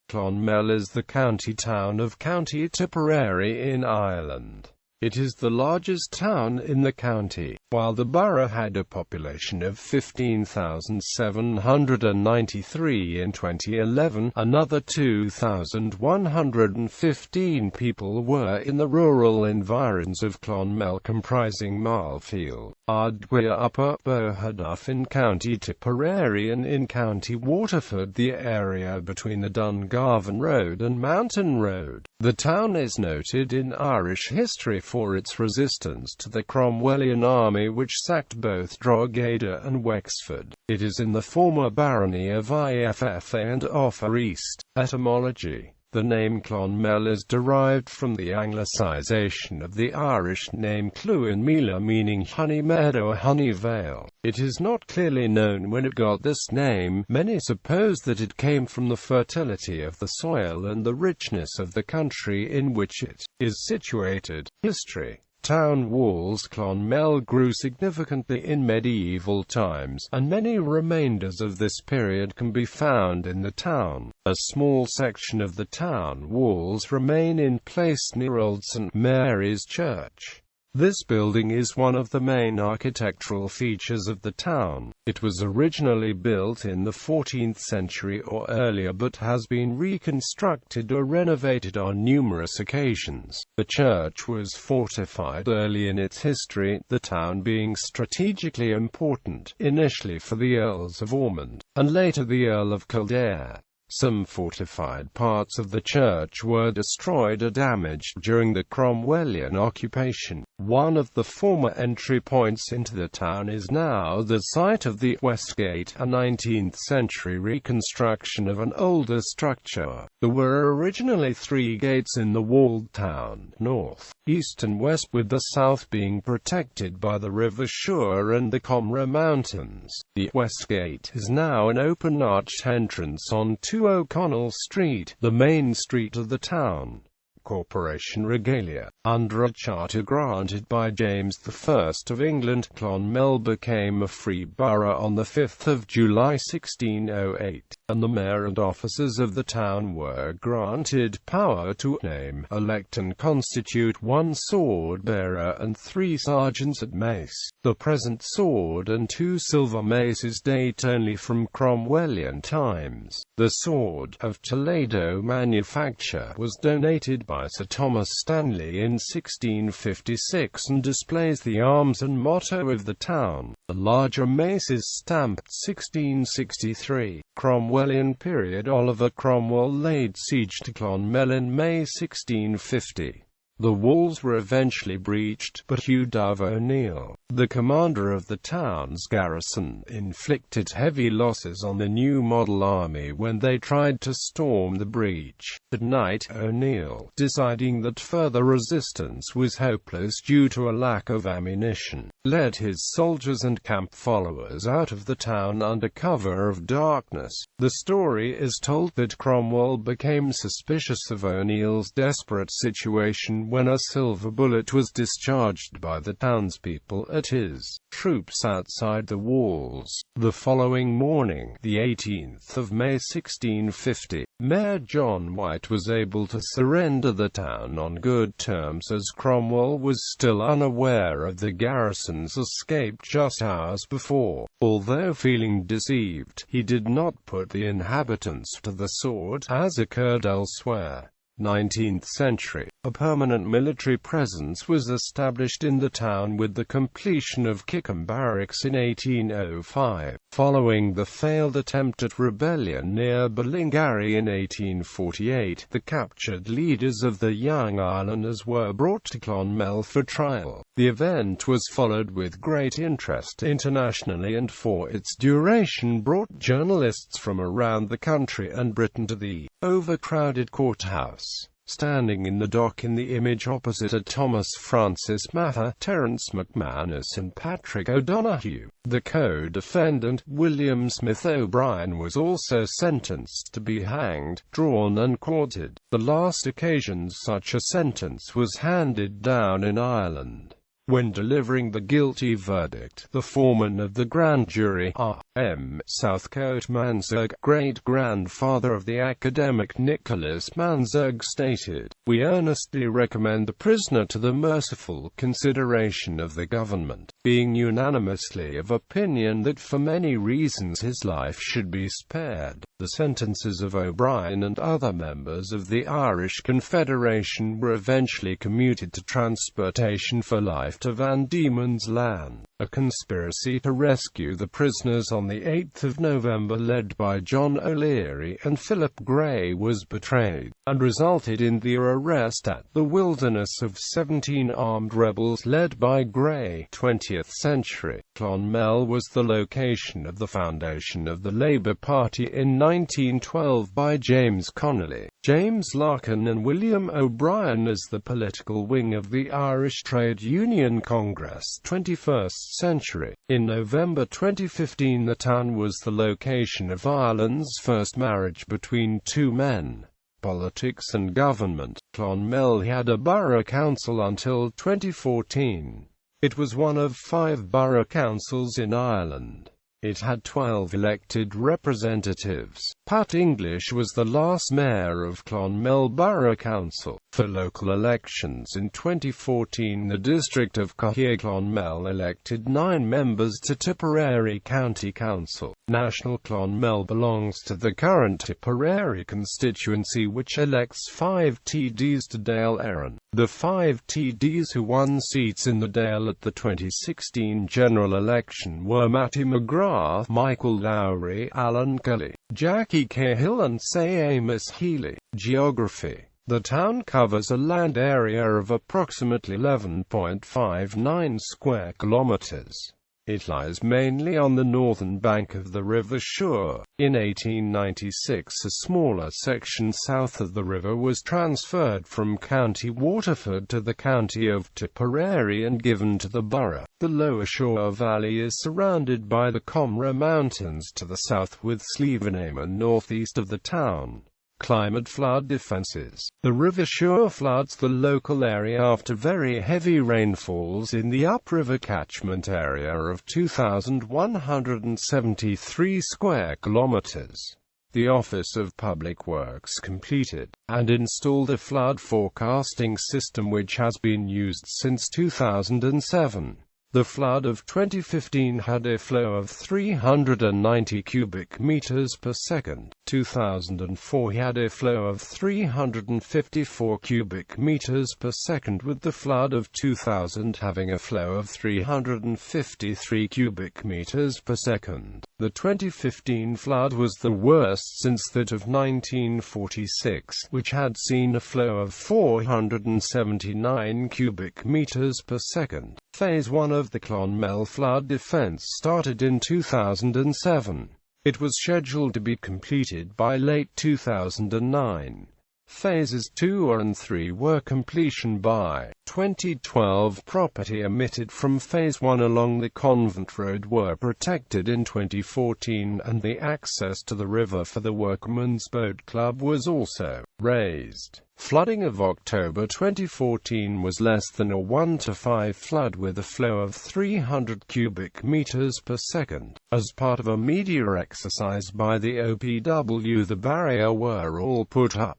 Clonmel is the county town of County Tipperary in Ireland. It is the largest town in the county. While the borough had a population of 15,793 in 2011, another 2,115 people were in the rural environs of Clonmel, comprising Marlfield, Ardgeeha Upper, Boherduff in County Tipperary, and in County Waterford, the area between the Dungarvan Road and Mountain Road. The town is noted in Irish history for its resistance to the Cromwellian army which sacked both Drogheda and Wexford. It is in the former barony of Iff and Offa East. Etymology. The name Clonmel is derived from the Anglicisation of the Irish name Clonmel, meaning honey meadow or honey vale. It is not clearly known when it got this name. Many suppose that it came from the fertility of the soil and the richness of the country in which it is situated. History. Town walls. Clonmel grew significantly in medieval times, and many remainders of this period can be found in the town. A small section of the town walls remain in place near Old St. Mary's Church. This building is one of the main architectural features of the town. It was originally built in the 14th century or earlier but has been reconstructed or renovated on numerous occasions. The church was fortified early in its history, the town being strategically important, initially for the Earls of Ormond, and later the Earl of Kildare. Some fortified parts of the church were destroyed or damaged during the Cromwellian occupation. One of the former entry points into the town is now the site of the West Gate, a 19th-century reconstruction of an older structure. There were originally 3 gates in the walled town, north, east and west, with the south being protected by the River Suir and the Comra Mountains. The West Gate is now an open arched entrance on 2 O'Connell Street, the main street of the town. Corporation regalia. Under a charter granted by James I of England, Clonmel became a free borough on 5 July 1608, and the mayor and officers of the town were granted power to name, elect and constitute 1 sword bearer and 3 sergeants at mace. The present sword and 2 silver maces date only from Cromwellian times. The sword, of Toledo manufacture, was donated by Sir Thomas Stanley in 1656 and displays the arms and motto of the town. The larger mace is stamped 1663. Cromwellian period. Oliver Cromwell laid siege to Clonmel in May 1650. The walls were eventually breached, but Hugh Dove O'Neill, the commander of the town's garrison, inflicted heavy losses on the new model army when they tried to storm the breach. At night, O'Neill, deciding that further resistance was hopeless due to a lack of ammunition, led his soldiers and camp followers out of the town under cover of darkness. The story is told that Cromwell became suspicious of O'Neill's desperate situation when a silver bullet was discharged by the townspeople at his troops outside the walls. The following morning, the 18th of May 1650, Mayor John White was able to surrender the town on good terms, as Cromwell was still unaware of the garrison's escape just hours before. Although feeling deceived, he did not put the inhabitants to the sword, as occurred elsewhere. 19th century. A permanent military presence was established in the town with the completion of Kickham Barracks in 1805. Following the failed attempt at rebellion near Ballingarry in 1848, the captured leaders of the Young Irelanders were brought to Clonmel for trial. The event was followed with great interest internationally and for its duration brought journalists from around the country and Britain to the overcrowded courthouse. Standing in the dock in the image opposite are Thomas Francis Mather, Terence McManus and Patrick O'Donoghue. The co-defendant, William Smith O'Brien, was also sentenced to be hanged, drawn and quartered, the last occasion such a sentence was handed down in Ireland. When delivering the guilty verdict, the foreman of the grand jury, R.M. Southcote Mansurg, great-grandfather of the academic Nicholas Mansurg, stated, "We earnestly recommend the prisoner to the merciful consideration of the government, being unanimously of opinion that for many reasons his life should be spared." The sentences of O'Brien and other members of the Irish Confederation were eventually commuted to transportation for life to Van Diemen's Land. A conspiracy to rescue the prisoners on the 8th of November, led by John O'Leary and Philip Gray, was betrayed, and resulted in the arrest at the Wilderness of 17 armed rebels led by Gray. 20th century. Clonmel was the location of the foundation of the Labour Party in 1912 by James Connolly, James Larkin and William O'Brien as the political wing of the Irish Trade Union Congress. 21st century. In November 2015, the town was the location of Ireland's first marriage between two men. Politics and government. Clonmel had a borough council until 2014. It was one of 5 borough councils in Ireland. It had 12 elected representatives. Pat English was the last mayor of Clonmel Borough Council. For local elections in 2014, the district of Clonmel elected 9 members to Tipperary County Council. National Clonmel belongs to the current Tipperary constituency, which elects 5 TDs to Dáil Éireann. The 5 TDs who won seats in the Dáil at the 2016 general election were Matty McGrath, Michael Lowry, Alan Kelly, Jackie Cahill and Amos Healy. Geography. The town covers a land area of approximately 11.59 square kilometers. It lies mainly on the northern bank of the River Suir. In 1896, a smaller section south of the river was transferred from County Waterford to the county of Tipperary and given to the borough. The lower Suir Valley is surrounded by the Comra Mountains to the south, with Slievenamon northeast of the town. Climate. Flood defenses. The River Suir floods the local area after very heavy rainfalls in the upriver catchment area of 2,173 square kilometers. The Office of Public Works completed and installed a flood forecasting system which has been used since 2007. The flood of 2015 had a flow of 390 cubic meters per second. 2004 had a flow of 354 cubic meters per second, with the flood of 2000 having a flow of 353 cubic meters per second. The 2015 flood was the worst since that of 1946, which had seen a flow of 479 cubic meters per second. Phase 1 of the Clonmel flood defense started in 2007. It was scheduled to be completed by late 2009. Phases 2 and 3 were completion by 2012. Property emitted from Phase 1 along the Convent Road were protected in 2014, and the access to the river for the Workmen's Boat Club was also raised. Flooding of October 2014 was less than a 1 to 5 flood with a flow of 300 cubic meters per second. As part of a media exercise by the OPW, the barrier were all put up.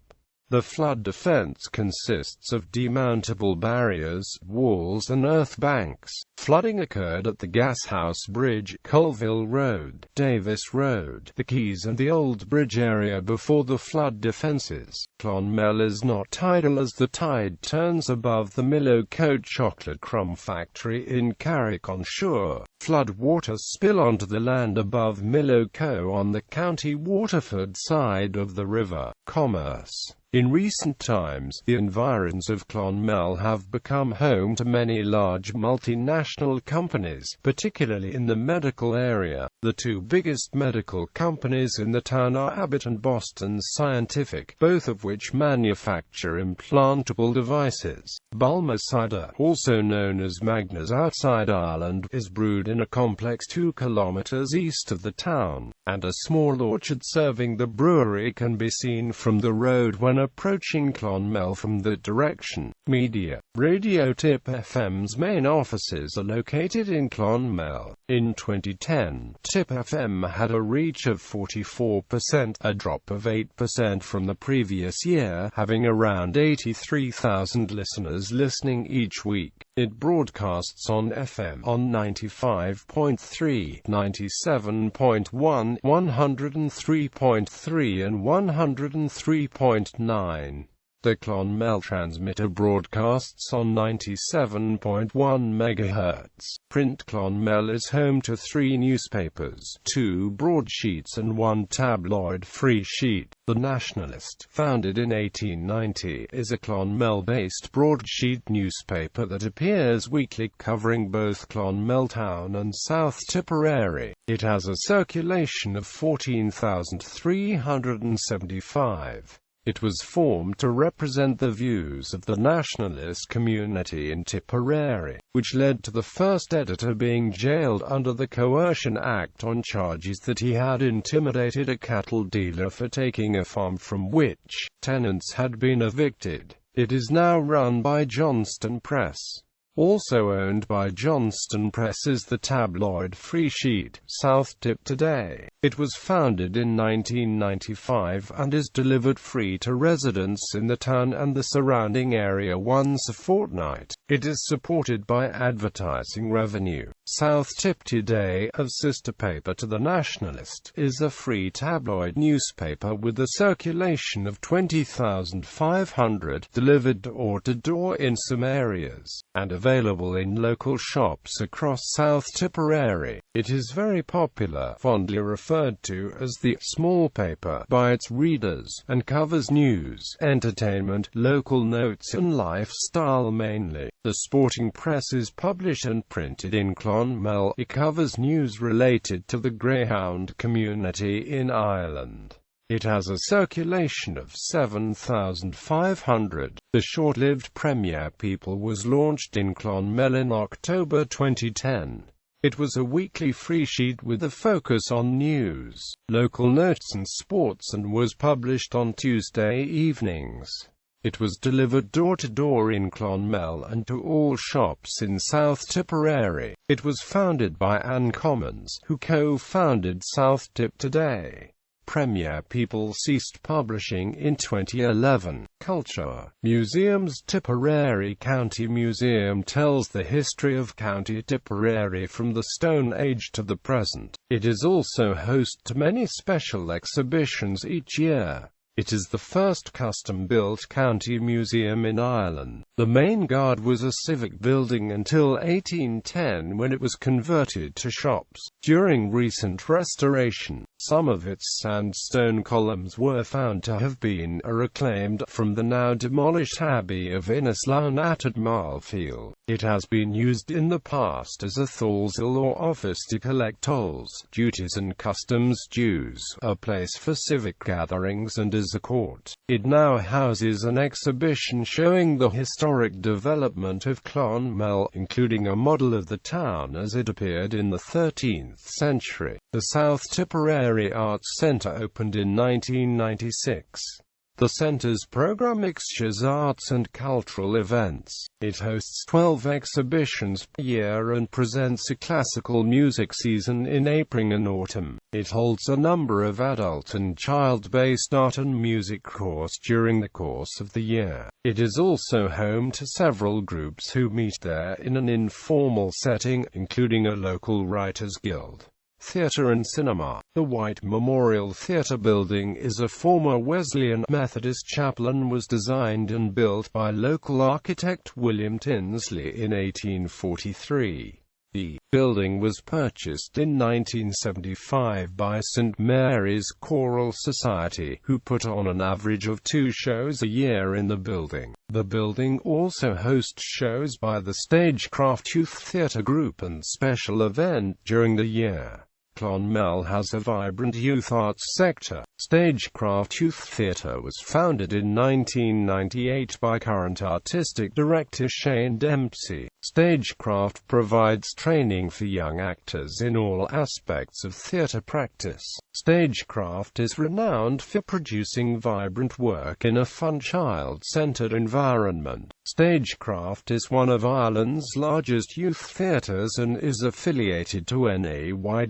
The flood defense consists of demountable barriers, walls and earth banks. Flooding occurred at the Gashouse Bridge, Colville Road, Davis Road, the Quays and the Old Bridge area before the flood defences. Clonmel is not tidal as the tide turns above the Millowcote chocolate crumb factory in Carrick-on-Suir. Flood water spill onto the land above Millowcote on the County Waterford side of the river. Commerce. In recent times, the environs of Clonmel have become home to many large multinational companies, particularly in the medical area. The two biggest medical companies in the town are Abbott and Boston Scientific, both of which manufacture implantable devices. Bulmer cider, also known as Magners outside Ireland, is brewed in a complex 2 kilometers east of the town, and a small orchard serving the brewery can be seen from the road when approaching Clonmel from that direction. Media. Radio Tip FM's main offices are located in Clonmel. In 2010, Tip FM had a reach of 44%, a drop of 8% from the previous year, having around 83,000 listeners listening each week. It broadcasts on FM on 95.3, 97.1, 103.3 and 103.9. The Clonmel transmitter broadcasts on 97.1 MHz. Print. Clonmel is home to 3 newspapers, 2 broadsheets and 1 tabloid free sheet. The Nationalist, founded in 1890, is a Clonmel-based broadsheet newspaper that appears weekly covering both Clonmel town and South Tipperary. It has a circulation of 14,375. It was formed to represent the views of the nationalist community in Tipperary, which led to the first editor being jailed under the Coercion Act on charges that he had intimidated a cattle dealer for taking a farm from which tenants had been evicted. It is now run by Johnston Press. Also owned by Johnston Press is the tabloid free sheet, South Tip Today. It was founded in 1995 and is delivered free to residents in the town and the surrounding area once a fortnight. It is supported by advertising revenue. South Tip Today, a sister paper to the Nationalist, is a free tabloid newspaper with a circulation of 20,500, delivered door-to-door in some areas, and available in local shops across South Tipperary. It is very popular, fondly referred to as the small paper by its readers, and covers news, entertainment, local notes and lifestyle mainly. The Sporting Press is published and printed in Clonmel. It covers news related to the greyhound community in Ireland. It has a circulation of 7,500. The short-lived Premier People was launched in Clonmel in October 2010. It was a weekly free sheet with a focus on news, local notes and sports, and was published on Tuesday evenings. It was delivered door-to-door in Clonmel and to all shops in South Tipperary. It was founded by Anne Commons, who co-founded South Tip Today. Premier People ceased publishing in 2011. Culture. Museums. Tipperary County Museum tells the history of County Tipperary from the Stone Age to the present. It is also host to many special exhibitions each year. It is the first custom-built county museum in Ireland. The main guard was a civic building until 1810, when it was converted to shops. During recent restoration, some of its sandstone columns were found to have been reclaimed from the now demolished Abbey of Ardgeeha at Marlfield. It has been used in the past as a tholsel or office to collect tolls, duties and customs dues, a place for civic gatherings, and as a court. It now houses an exhibition showing the historic development of Clonmel, including a model of the town as it appeared in the 13th century. The South Tipperary Arts Centre opened in 1996. The centre's program mixtures arts and cultural events. It hosts 12 exhibitions per year and presents a classical music season in April and autumn. It holds a number of adult and child-based art and music courses during the course of the year. It is also home to several groups who meet there in an informal setting, including a local writers' guild. Theatre and cinema. The White Memorial Theatre building is a former Wesleyan Methodist chapel and was designed and built by local architect William Tinsley in 1843. The building was purchased in 1975 by St. Mary's Choral Society, who put on an average of 2 shows a year in the building. The building also hosts shows by the Stagecraft Youth Theatre Group and special events during the year. Clonmel has a vibrant youth arts sector. Stagecraft Youth Theatre was founded in 1998 by current artistic director Shane Dempsey. Stagecraft provides training for young actors in all aspects of theatre practice. Stagecraft is renowned for producing vibrant work in a fun, child-centered environment. Stagecraft is one of Ireland's largest youth theatres and is affiliated to Ard.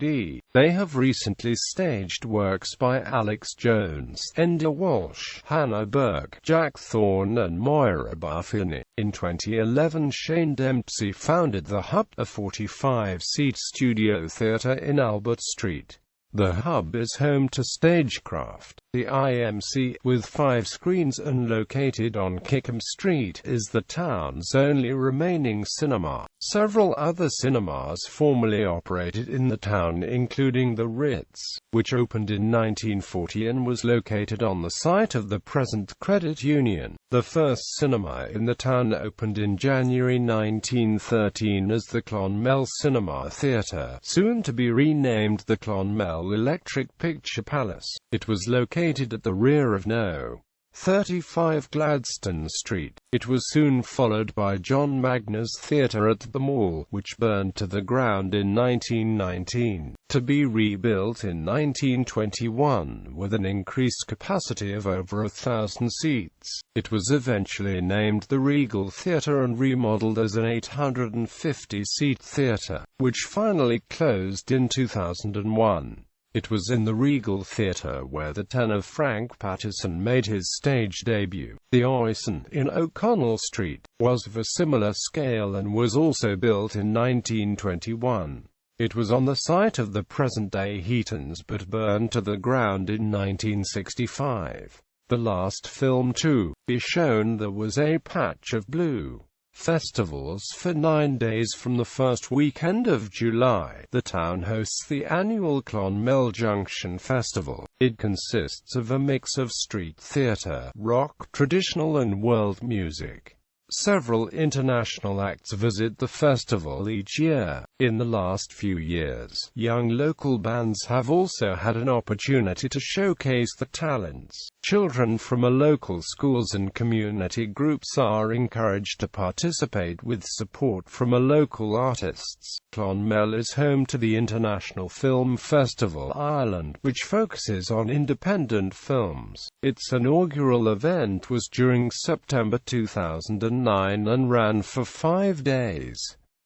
They have recently staged works by Alex Jones, Enda Walsh, Hannah Burke, Jack Thorne and Moira Buffini. In 2011, Shane Dempsey founded The Hub, a 45-seat studio theatre in Albert Street. The Hub is home to Stagecraft. The IMC, with 5 screens and located on Kickham Street, is the town's only remaining cinema. Several other cinemas formerly operated in the town, including the Ritz, which opened in 1940 and was located on the site of the present credit union. The first cinema in the town opened in January 1913 as the Clonmel Cinema Theatre, soon to be renamed the Clonmel Electric Picture Palace. It was located at the rear of No. 35 Gladstone Street. It was soon followed by John Magna's Theatre at the Mall, which burned to the ground in 1919, to be rebuilt in 1921 with an increased capacity of over 1,000 seats. It was eventually named the Regal Theatre and remodeled as an 850-seat theatre, which finally closed in 2001. It was in the Regal Theatre where the tenor Frank Pattison made his stage debut. The Oisin, in O'Connell Street, was of a similar scale and was also built in 1921. It was on the site of the present-day Heaton's but burned to the ground in 1965. The last film to be shown there was A Patch of Blue. Festivals for 9 days from the first weekend of July. The town hosts the annual Clonmel Junction Festival. It consists of a mix of street theatre, rock, traditional and world music. Several international acts visit the festival each year. In the last few years, young local bands have also had an opportunity to showcase their talents. Children from local schools and community groups are encouraged to participate with support from local artists. Clonmel is home to the International Film Festival Ireland, which focuses on independent films. Its inaugural event was during September 2009 and ran for 5 days.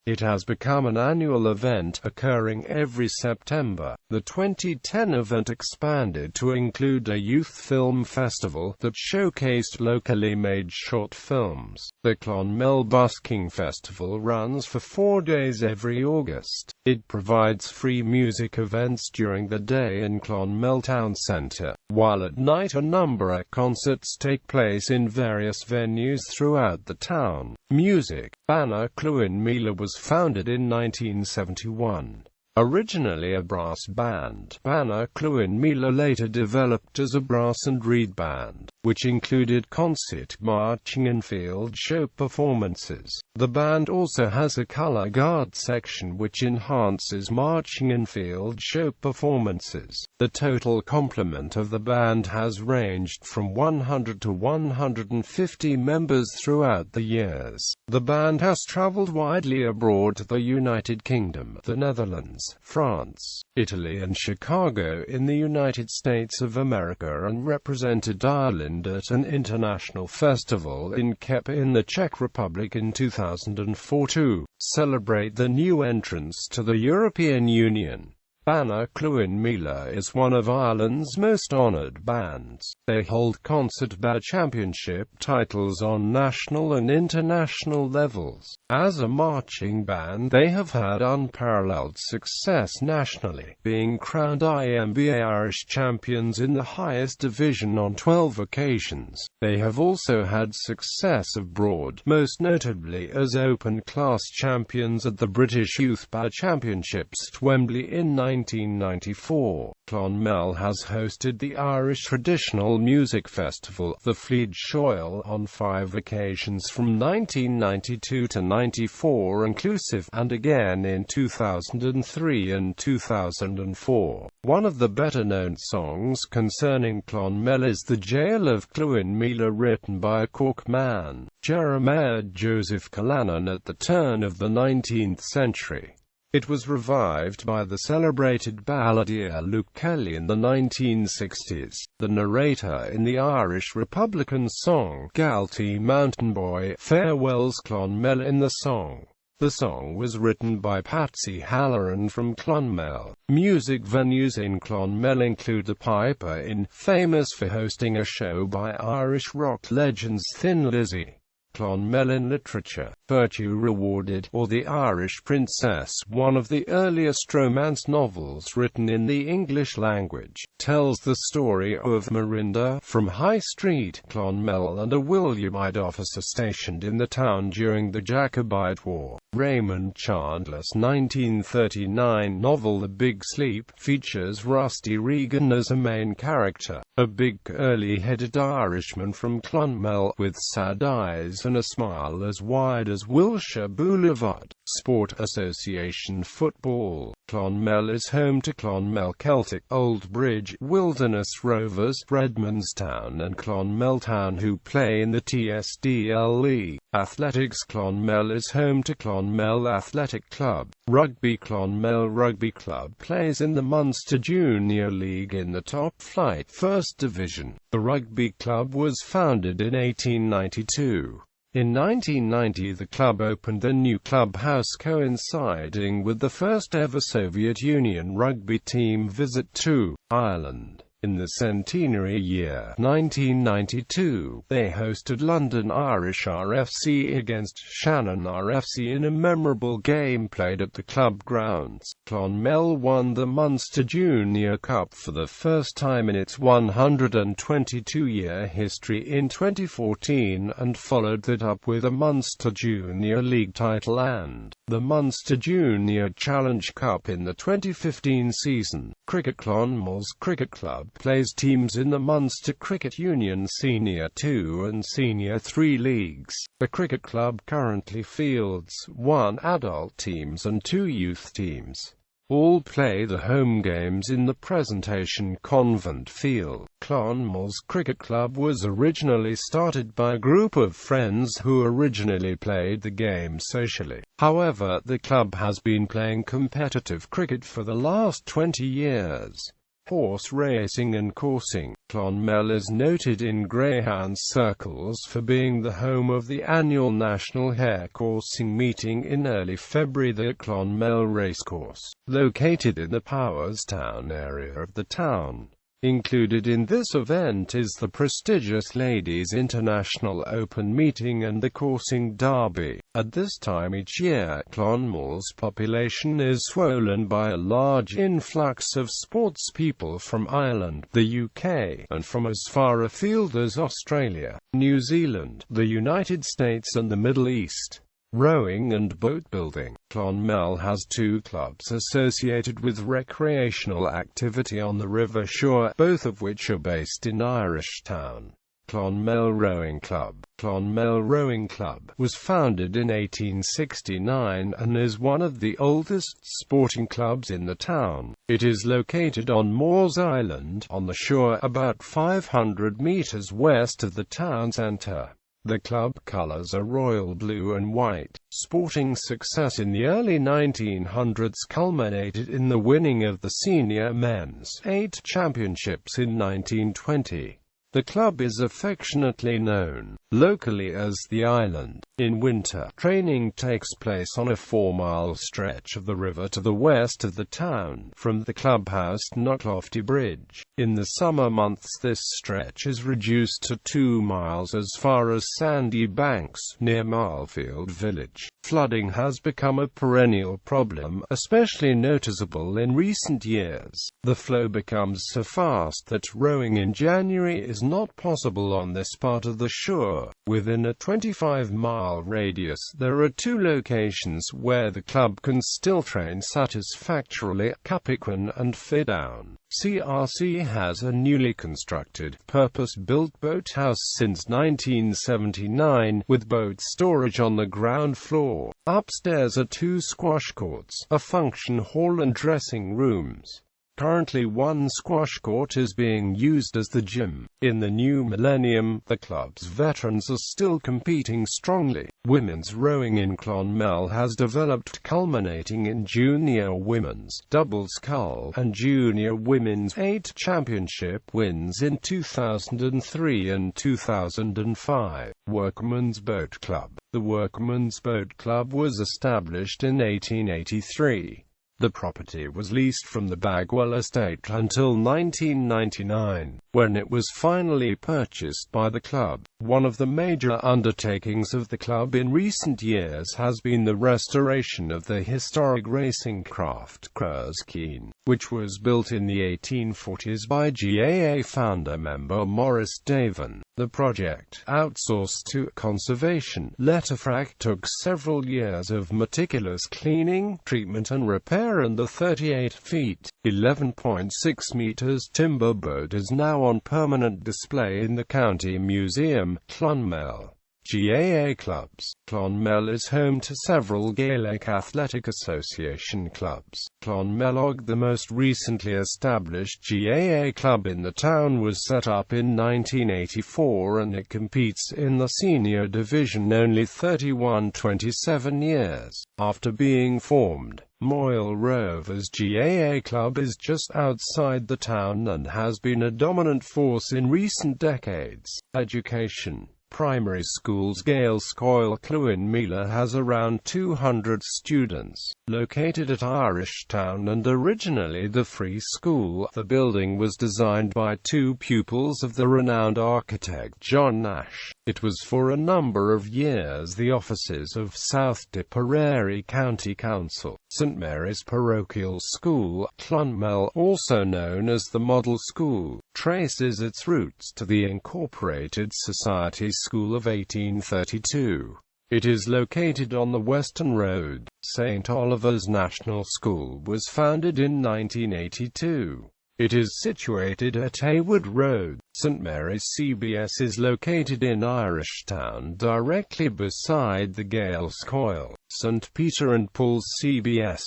It has become an annual event, occurring every September. The 2010 event expanded to include a youth film festival that showcased locally made short films. The Clonmel Busking Festival runs for 4 days every August. It provides free music events during the day in Clonmel Town Centre, while at night a number of concerts take place in various venues throughout the town. Music. Banna Clonmel was founded in 1971. Originally a brass band, Banna Clonmel later developed as a brass and reed band, which included concert, marching and field show performances. The band also has a colour guard section which enhances marching and field show performances. The total complement of the band has ranged from 100 to 150 members throughout the years. The band has travelled widely abroad to the United Kingdom, the Netherlands, France, Italy and Chicago in the United States of America, and represented Ireland.It, an international festival in Kep in the Czech Republic in 2004 to celebrate the new entrance to the European Union. Banna Clonmel is one of Ireland's most honoured bands. They hold concert band championship titles on national and international levels. As a marching band, they have had unparalleled success nationally, being crowned IMBA Irish champions in the highest division on 12 occasions. They have also had success abroad, most notably as open class champions at the British Youth Band Championships at Wembley in 1994, Clonmel has hosted the Irish Traditional Music Festival, the Flead Shoil, on 5 occasions from 1992 to 94 inclusive, and again in 2003 and 2004. One of the better-known songs concerning Clonmel is The Jail of Clonmel, written by a Cork man, Jeremiah Joseph Callanan, at the turn of the 19th century. It was revived by the celebrated balladeer Luke Kelly in the 1960s. The narrator in the Irish Republican song Galtee Mountain Boy farewells Clonmel in the song. The song was written by Patsy Halloran from Clonmel. Music venues in Clonmel include the Piper Inn, famous for hosting a show by Irish rock legends Thin Lizzy. Clonmel in literature, Virtue Rewarded, or The Irish Princess, one of the earliest romance novels written in the English language, tells the story of Marinda from High Street, Clonmel, and a Williamite officer stationed in the town during the Jacobite War. Raymond Chandler's 1939 novel The Big Sleep features Rusty Regan as a main character, a big curly-headed Irishman from Clonmel with sad eyes and a smile as wide as Wilshire Boulevard. Sport Association football. Clonmel is home to Clonmel Celtic, Old Bridge, Wilderness Rovers, Redmondstown and Clonmel Town, who play in the TSDL League. Athletics. Clonmel is home to Clonmel Athletic Club. Rugby. Clonmel Rugby Club plays in the Munster Junior League in the top flight First Division. The rugby club was founded in 1892. In 1990 the club opened a new clubhouse coinciding with the first ever Soviet Union rugby team visit to Ireland. In the centenary year 1992, they hosted London Irish RFC against Shannon RFC in a memorable game played at the club grounds. Clonmel won the Munster Junior Cup for the first time in its 122-year history in 2014 and followed that up with a Munster Junior League title and the Munster Junior Challenge Cup in the 2015 season. Cricket. Clonmel's cricket club plays teams in the Munster Cricket Union Senior 2 and Senior 3 leagues. The cricket club currently fields 1 adult teams and 2 youth teams. All play the home games in the Presentation Convent Field. Clonmel's cricket club was originally started by a group of friends who originally played the game socially. However, the club has been playing competitive cricket for the last 20 years. Horse racing and coursing. Clonmel is noted in greyhound circles for being the home of the annual National Hare Coursing meeting in early February. The Clonmel Racecourse, located in the Powerstown area of the town. Included in this event is the prestigious Ladies International Open meeting and the Coursing Derby. At this time each year, Clonmel's population is swollen by a large influx of sportspeople from Ireland, the UK, and from as far afield as Australia, New Zealand, the United States and the Middle East. Rowing and boat building. Clonmel has 2 clubs associated with recreational activity on the river shore, both of which are based in Irishtown. Clonmel Rowing Club. Clonmel Rowing Club was founded in 1869 and is one of the oldest sporting clubs in the town. It is located on Moores Island, on the shore, about 500 meters west of the town centre. The club colours are royal blue and white. Sporting success in the early 1900s culminated in the winning of the senior men's 8 championships in 1920. The club is affectionately known locally as the Island. In winter, training takes place on a 4-mile stretch of the river to the west of the town, from the clubhouse to Knocklofty Bridge. In the summer months this stretch is reduced to 2 miles as far as Sandy Banks, near Marlfield village. Flooding has become a perennial problem, especially noticeable in recent years. The flow becomes so fast that rowing in January is is not possible on this part of the shore. Within a 25-mile radius, there are two locations where the club can still train satisfactorily: Cappoquin and Fidown. CRC has a newly constructed, purpose-built boathouse since 1979, with boat storage on the ground floor. Upstairs are two squash courts, a function hall and dressing rooms. Currently one squash court is being used as the gym. In the new millennium, the club's veterans are still competing strongly. Women's rowing in Clonmel has developed, culminating in junior women's double scull and junior women's 8 championship wins in 2003 and 2005. Workmen's Boat Club. The Workmen's Boat Club was established in 1883. The property was leased from the Bagwell estate until 1999, when it was finally purchased by the club. One of the major undertakings of the club in recent years has been the restoration of the historic racing craft Erskine, which was built in the 1840s by GAA founder-member Maurice Davin. The project, outsourced to Conservation Letterfrac, took several years of meticulous cleaning, treatment and repair, and the 38 feet (11.6 meters) timber boat is now on permanent display in the County Museum, Clonmel. GAA clubs. Clonmel is home to several Gaelic Athletic Association clubs. Clonmel, the most recently established GAA club in the town, was set up in 1984 and it competes in the senior division only 27 years after being formed. Moyle Rovers GAA club is just outside the town and has been a dominant force in recent decades. Education. Primary schools. Gaelscoil Clonmel has around 200 students. Located at Irishtown and originally the Free School, the building was designed by two pupils of the renowned architect John Nash. It was for a number of years the offices of South Tipperary County Council. St Mary's Parochial School, Clonmel, also known as the Model School, traces its roots to the Incorporated Society School of 1832. It is located on the Western Road. St Oliver's National School was founded in 1982. It is situated at Haywood Road. St Mary's CBS is located in Irishtown, directly beside the Gaelscoil St Peter and Paul's CBS.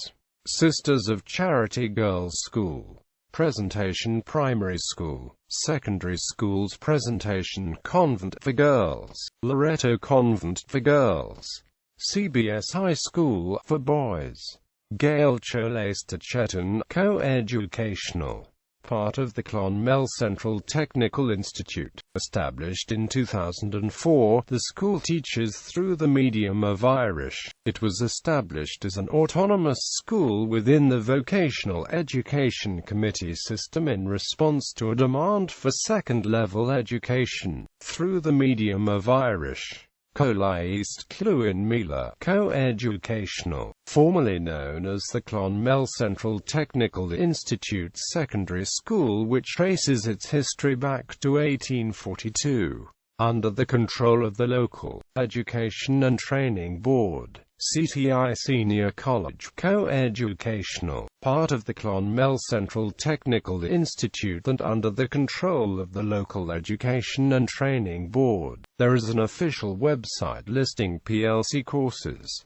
Sisters of Charity Girls' School. Presentation Primary School. Secondary schools. Presentation Convent for Girls. Loretto Convent for Girls. CBS High School for Boys. Gaelcho Chetton Co-educational. Part of the Clonmel Central Technical Institute. Established in 2004, the school teaches through the medium of Irish. It was established as an autonomous school within the Vocational Education Committee system in response to a demand for second-level education through the medium of Irish. Colai East Clonmel Co-educational, formerly known as the Clonmel Central Technical Institute Secondary School, which traces its history back to 1842, under the control of the local Education and Training Board. CTI Senior College Co-educational, part of the Clonmel Central Technical Institute and under the control of the local Education and Training Board. There is an official website listing PLC courses.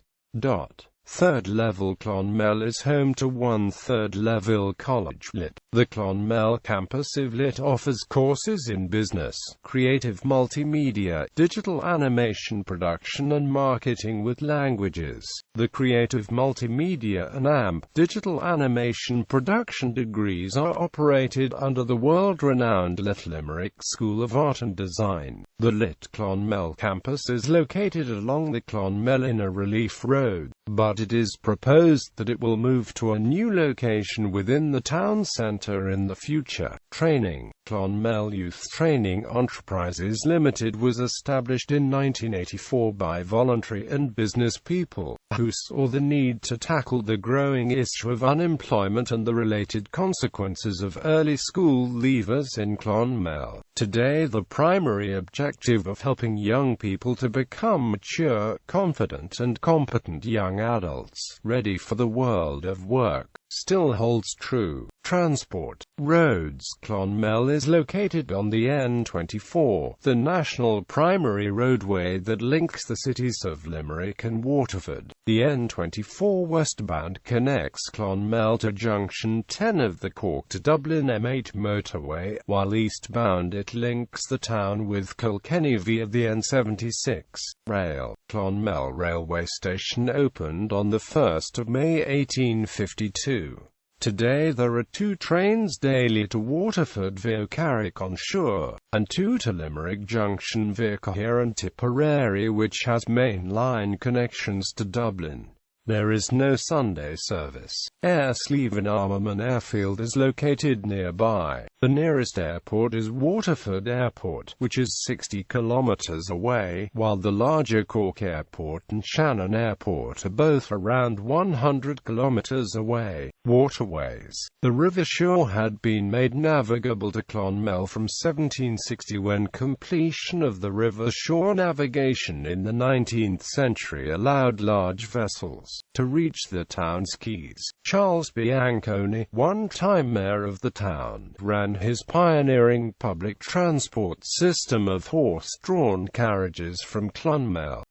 Third level. Clonmel is home to one third-level college, Lit. The Clonmel campus of Lit offers courses in business, creative multimedia, digital animation production and marketing with languages. The creative multimedia and digital animation production degrees are operated under the world-renowned Lit Limerick School of Art and Design. The Lit Clonmel campus is located along the Clonmel Inner Relief Road, but it is proposed that it will move to a new location within the town centre in the future. Training. Clonmel Youth Training Enterprises Limited was established in 1984 by voluntary and business people who saw the need to tackle the growing issue of unemployment and the related consequences of early school leavers in Clonmel. Today, the primary objective of helping young people to become mature, confident and competent young adults, ready for the world of work, still holds true. Transport. Roads. Clonmel is located on the N24, the national primary roadway that links the cities of Limerick and Waterford. The N24 westbound connects Clonmel to Junction 10 of the Cork to Dublin M8 motorway, while eastbound it links the town with Kilkenny via the N76. Rail. Clonmel Railway Station opened on the 1st of May 1852. Today there are 2 trains daily to Waterford via Carrick-on-Suir, and 2 to Limerick Junction via Drogheda and Tipperary, which has main-line connections to Dublin. There is no Sunday service. Slieven Armagh Airfield is located nearby. The nearest airport is Waterford Airport, which is 60 kilometers away, while the larger Cork Airport and Shannon Airport are both around 100 kilometers away. Waterways. The River Suir had been made navigable to Clonmel from 1760 when completion of the River Suir navigation in the 19th century allowed large vessels to reach the town's quays. Charles Bianconi, one-time mayor of the town, ran his pioneering public transport system of horse-drawn carriages from Clonmel.